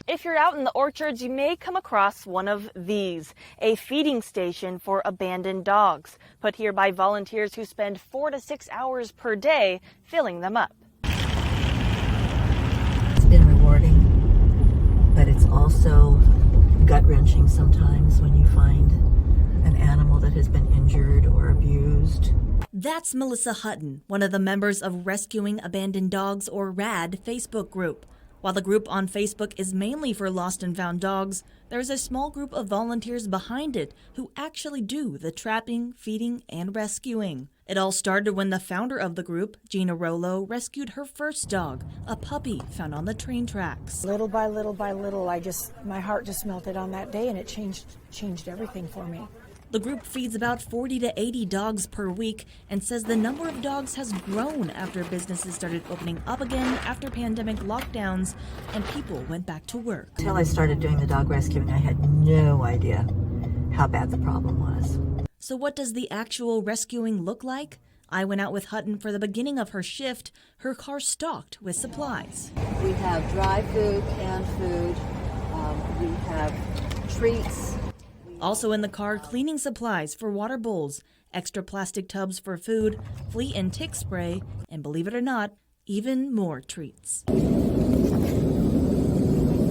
If you're out in the orchards, you may come across one of these, a feeding station for abandoned dogs, put here by volunteers who spend 4 to 6 hours per day filling them up. It's been rewarding, but it's also gut-wrenching sometimes when you find an animal that has been injured or abused. That's Melissa Hutton, one of the members of Rescuing Abandoned Dogs, or RAD, Facebook group. While the group on Facebook is mainly for lost and found dogs, there's a small group of volunteers behind it who actually do the trapping, feeding, and rescuing. It all started when the founder of the group, Gina Rollo, rescued her first dog, a puppy found on the train tracks. Little by little by little, my heart just melted on that day, and it changed everything for me. The group feeds about 40 to 80 dogs per week and says the number of dogs has grown after businesses started opening up again after pandemic lockdowns and people went back to work. Until I started doing the dog rescuing, I had no idea how bad the problem was. So what does the actual rescuing look like? I went out with Hutton for the beginning of her shift, her car stocked with supplies. We have dry food, canned food, we have treats. Also in the car, cleaning supplies for water bowls, extra plastic tubs for food, flea and tick spray, and believe it or not, even more treats.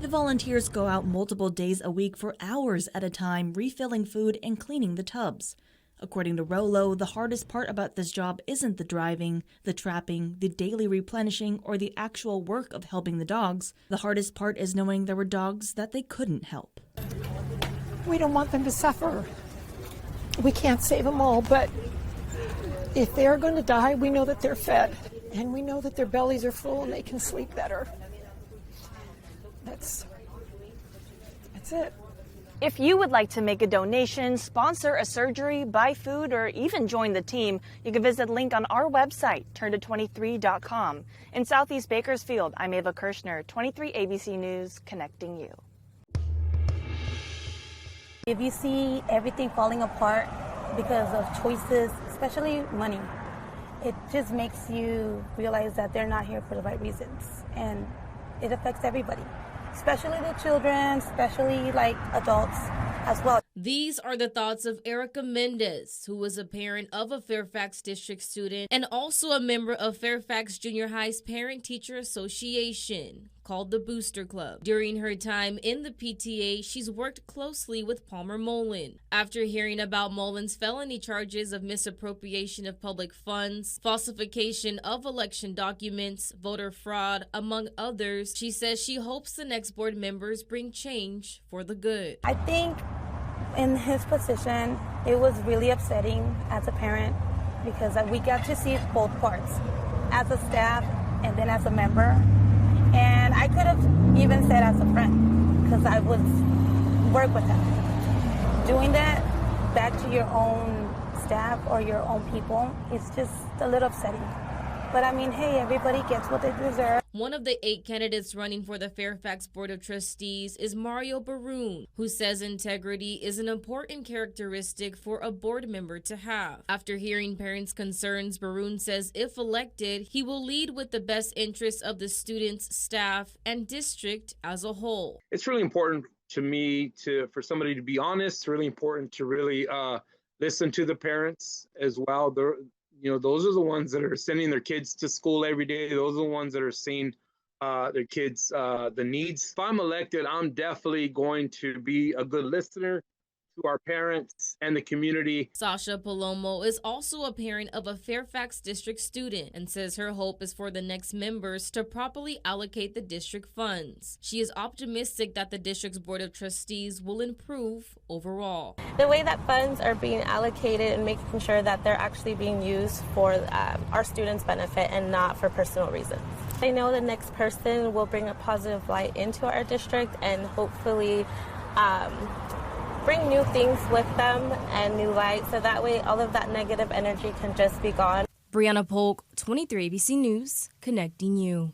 The volunteers go out multiple days a week for hours at a time, refilling food and cleaning the tubs. According to Rollo, the hardest part about this job isn't the driving, the trapping, the daily replenishing, or the actual work of helping the dogs. The hardest part is knowing there were dogs that they couldn't help. We don't want them to suffer. We can't save them all, but if they're going to die, we know that they're fed, and we know that their bellies are full and they can sleep better. That's it. If you would like to make a donation, sponsor a surgery, buy food, or even join the team, you can visit a link on our website, turnto23.com. In Southeast Bakersfield, I'm Ava Kershner, 23 ABC News, connecting you. If you see everything falling apart because of choices, especially money, it just makes you realize that they're not here for the right reasons. And it affects everybody, especially the children, especially like adults as well. These are the thoughts of Erica Mendez, who was a parent of a Fairfax District student and also a member of Fairfax Junior High's Parent-Teacher Association, called the Booster Club. During her time in the PTA, she's worked closely with Palmer Mullen. After hearing about Mullen's felony charges of misappropriation of public funds, falsification of election documents, voter fraud, among others, she says she hopes the next board members bring change for the good. I think in his position, it was really upsetting as a parent because we got to see both parts, as a staff and then as a member. And I could have even said as a friend, because I would work with him. Doing that back to your own staff or your own people is just a little upsetting. But I mean, hey, everybody gets what they deserve. One of the 8 candidates running for the Fairfax Board of Trustees is Mario Baroon, who says integrity is an important characteristic for a board member to have. After hearing parents' concerns, Baroon says if elected, he will lead with the best interests of the students, staff, and district as a whole. It's really important to me for somebody to be honest. It's really important to really listen to the parents as well. Those are the ones that are sending their kids to school every day. Those are the ones that are seeing their kids, the needs. If I'm elected, I'm definitely going to be a good listener to our parents and the community. Sasha Palomo is also a parent of a Fairfax District student and says her hope is for the next members to properly allocate the district funds. She is optimistic that the district's Board of Trustees will improve overall. The way that funds are being allocated and making sure that they're actually being used for our students' benefit and not for personal reasons. I know the next person will bring a positive light into our district and hopefully bring new things with them and new light, so that way all of that negative energy can just be gone. Breanna Polk, 23 ABC News, connecting you.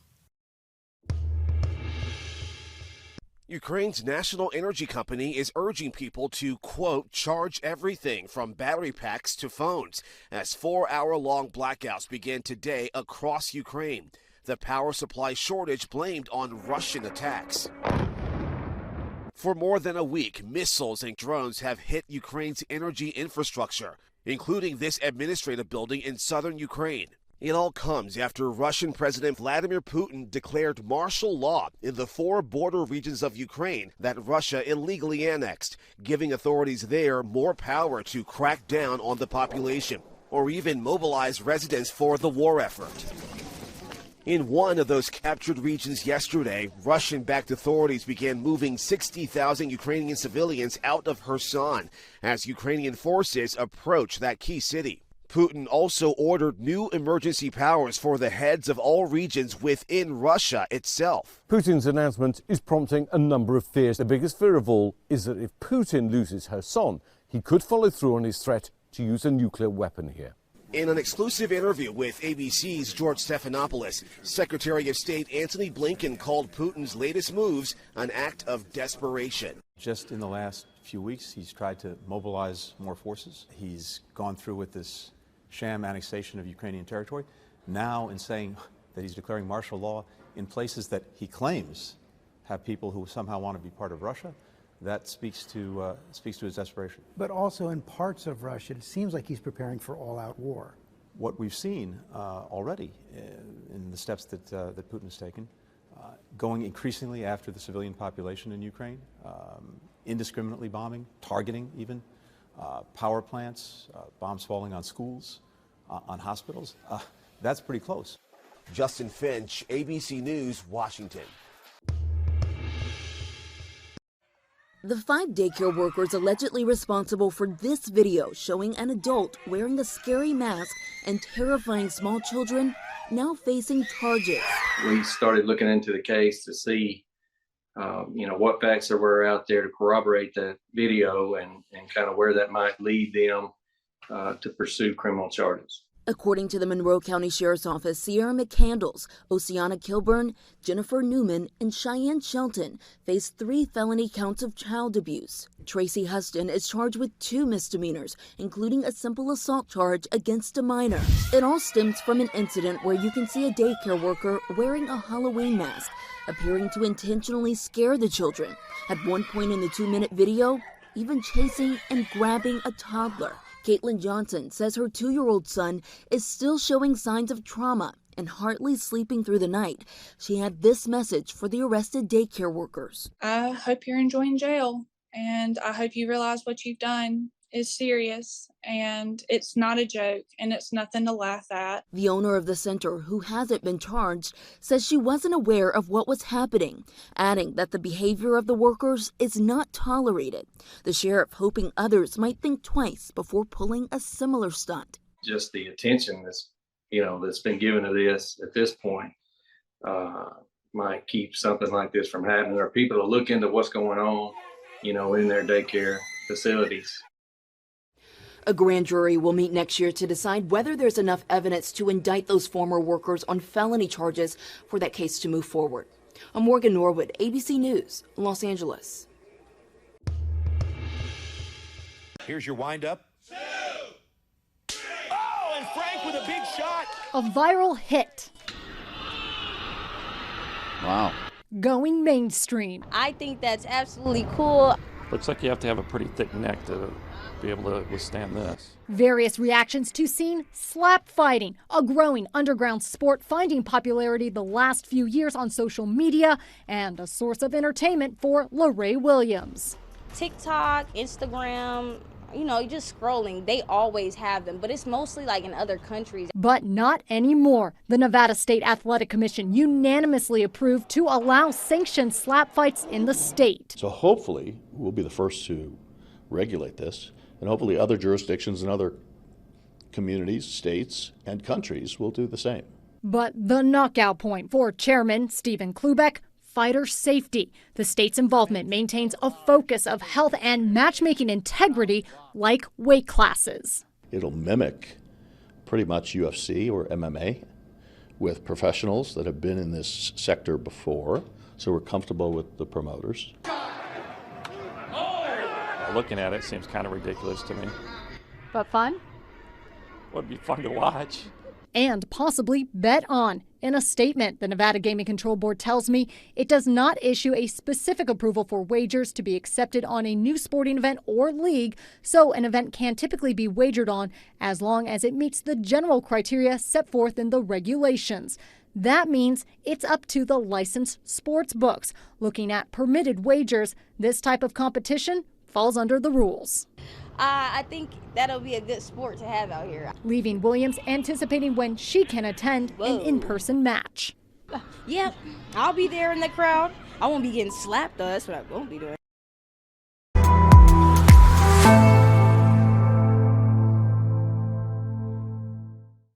Ukraine's national energy company is urging people to, quote, charge everything from battery packs to phones as 4-hour-long blackouts begin today across Ukraine. The power supply shortage blamed on Russian attacks. For more than a week, missiles and drones have hit Ukraine's energy infrastructure, including this administrative building in southern Ukraine. It all comes after Russian President Vladimir Putin declared martial law in the 4 border regions of Ukraine that Russia illegally annexed, giving authorities there more power to crack down on the population or even mobilize residents for the war effort. In one of those captured regions yesterday, Russian-backed authorities began moving 60,000 Ukrainian civilians out of Kherson as Ukrainian forces approach that key city. Putin also ordered new emergency powers for the heads of all regions within Russia itself. Putin's announcement is prompting a number of fears. The biggest fear of all is that if Putin loses Kherson, he could follow through on his threat to use a nuclear weapon here. In an exclusive interview with ABC's George Stephanopoulos, Secretary of State Antony Blinken called Putin's latest moves an act of desperation. Just in the last few weeks, he's tried to mobilize more forces. He's gone through with this sham annexation of Ukrainian territory. Now, in saying that he's declaring martial law in places that he claims have people who somehow want to be part of Russia, that speaks to his desperation. But also in parts of Russia, it seems like he's preparing for all-out war. What we've seen already in the steps that Putin has taken, going increasingly after the civilian population in Ukraine, indiscriminately bombing, targeting even, power plants, bombs falling on schools, on hospitals, that's pretty close. Justin Finch, ABC News, Washington. The 5 daycare workers allegedly responsible for this video showing an adult wearing a scary mask and terrifying small children now facing charges. We started looking into the case to see, what facts there were out there to corroborate that video and kind of where that might lead them to pursue criminal charges. According to the Monroe County Sheriff's Office, Sierra McCandles, Oceana Kilburn, Jennifer Newman, and Cheyenne Shelton face 3 felony counts of child abuse. Tracy Huston is charged with 2 misdemeanors, including a simple assault charge against a minor. It all stems from an incident where you can see a daycare worker wearing a Halloween mask, appearing to intentionally scare the children. At one point in the 2-minute video, even chasing and grabbing a toddler. Caitlin Johnson says her 2-year-old son is still showing signs of trauma and hardly sleeping through the night. She had this message for the arrested daycare workers. I hope you're enjoying jail, and I hope you realize what you've done is serious, and it's not a joke, and it's nothing to laugh at. The owner of the center, who hasn't been charged, says she wasn't aware of what was happening, adding that the behavior of the workers is not tolerated. The sheriff hoping others might think twice before pulling a similar stunt. Just the attention that's been given to this at this point might keep something like this from happening, or people to look into what's going on, in their daycare facilities. A grand jury will meet next year to decide whether there's enough evidence to indict those former workers on felony charges for that case to move forward. I'm Morgan Norwood, ABC News, Los Angeles. Here's your windup. 2, 3. Oh, and Frank with a big shot. A viral hit. Wow. Going mainstream. I think that's absolutely cool. Looks like you have to have a pretty thick neck to be able to withstand this. Various reactions to scene slap fighting, a growing underground sport finding popularity the last few years on social media and a source of entertainment for LaRae Williams. TikTok, Instagram, just scrolling, they always have them, but it's mostly like in other countries. But not anymore. The Nevada State Athletic Commission unanimously approved to allow sanctioned slap fights in the state. So hopefully we'll be the first to regulate this, and hopefully other jurisdictions and other communities, states, and countries will do the same. But the knockout point for Chairman Stephen Klubeck, fighter safety. The state's involvement maintains a focus of health and matchmaking integrity like weight classes. It'll mimic pretty much UFC or MMA with professionals that have been in this sector before, so we're comfortable with the promoters. Looking at it seems kind of ridiculous to me. But fun? Would be fun to watch. and possibly bet on. In a statement, the Nevada Gaming Control Board tells me it does not issue a specific approval for wagers to be accepted on a new sporting event or league, so an event can typically be wagered on as long as it meets the general criteria set forth in the regulations. That means it's up to the licensed sports books. Looking at permitted wagers, this type of competition falls under the rules. I think that'll be a good sport to have out here. Leaving Williams anticipating when she can attend an in-person match. Yep, I'll be there in the crowd. I won't be getting slapped though, that's what I won't be doing.